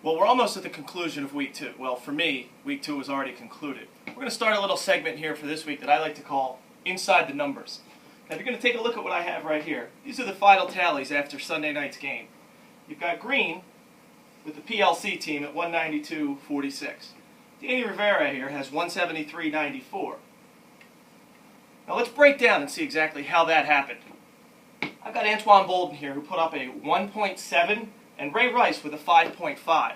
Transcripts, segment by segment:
Well, we're almost at the conclusion of week 2. Well, for me, week 2 was already concluded. We're going to start a little segment here for this week that I like to call Inside the Numbers. Now, if you're going to take a look at what I have right here, these are the final tallies after Sunday night's game. You've got Green with the PLC team at 192.46. Danny Rivera here has 173.94. Now, let's break down and see exactly how that happened. I've got Antoine Bolden here who put up a 1.7 and Ray Rice with a 5.5.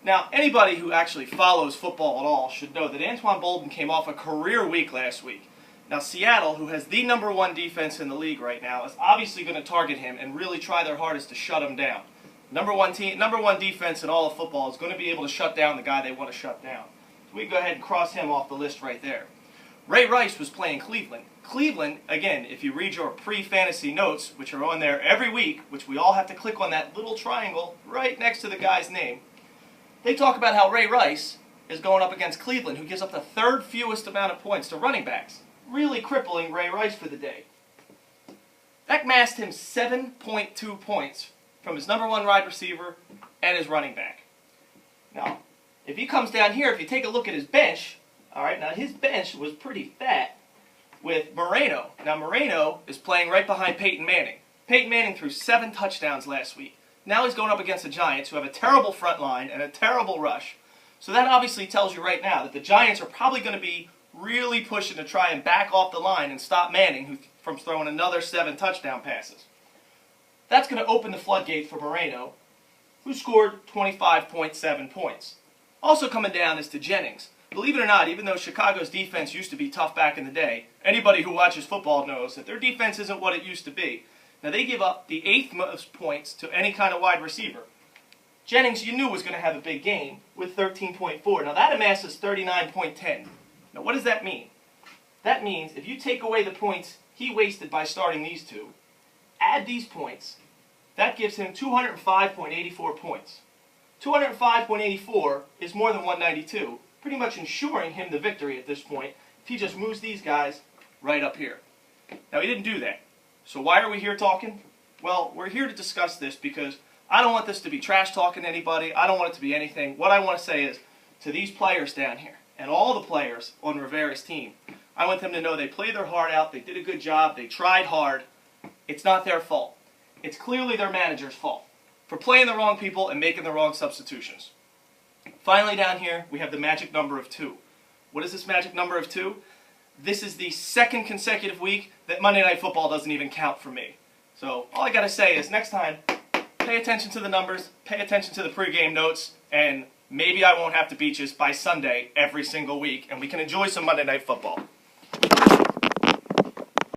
Now, anybody who actually follows football at all should know that Antoine Bolden came off a career week last week. Now, Seattle, who has the #1 defense in the league right now, is obviously going to target him and really try their hardest to shut him down. #1 defense in all of football is going to be able to shut down the guy they want to shut down. So we can go ahead and cross him off the list right there. Ray Rice was playing Cleveland. Cleveland, again, if you read your pre-fantasy notes, which are on there every week, which we all have to click on that little triangle right next to the guy's name, they talk about how Ray Rice is going up against Cleveland, who gives up the 3rd fewest amount of points to running backs, really crippling Ray Rice for the day. That amassed him 7.2 points from his #1 wide receiver and his running back. Now, if he comes down here, if you take a look at his bench, all right, now his bench was pretty fat with Moreno. Now Moreno is playing right behind Peyton Manning. Peyton Manning threw 7 touchdowns last week. Now he's going up against the Giants, who have a terrible front line and a terrible rush. So that obviously tells you right now that the Giants are probably going to be really pushing to try and back off the line and stop Manning from throwing another 7 touchdown passes. That's going to open the floodgate for Moreno, who scored 25.7 points. Also coming down is to Jennings. Believe it or not, even though Chicago's defense used to be tough back in the day, anybody who watches football knows that their defense isn't what it used to be. Now, they give up the 8th most points to any kind of wide receiver. Jennings, you knew, was going to have a big game with 13.4. Now, that amasses 39.10. Now, what does that mean? That means if you take away the points he wasted by starting these two, add these points, that gives him 205.84 points. 205.84 is more than 192. Pretty much ensuring him the victory at this point if he just moves these guys right up here. Now, he didn't do that. So why are we here talking? Well, we're here to discuss this because I don't want this to be trash talking to anybody. I don't want it to be anything. What I want to say is to these players down here and all the players on Rivera's team, I want them to know they played their heart out, they did a good job, they tried hard. It's not their fault. It's clearly their manager's fault for playing the wrong people and making the wrong substitutions. Finally, down here, we have the magic number of 2. What is this magic number of 2? This is the 2nd consecutive week that Monday Night Football doesn't even count for me. So all I got to say is next time, pay attention to the numbers, pay attention to the pregame notes, and maybe I won't have to beat you by Sunday every single week, and we can enjoy some Monday Night Football.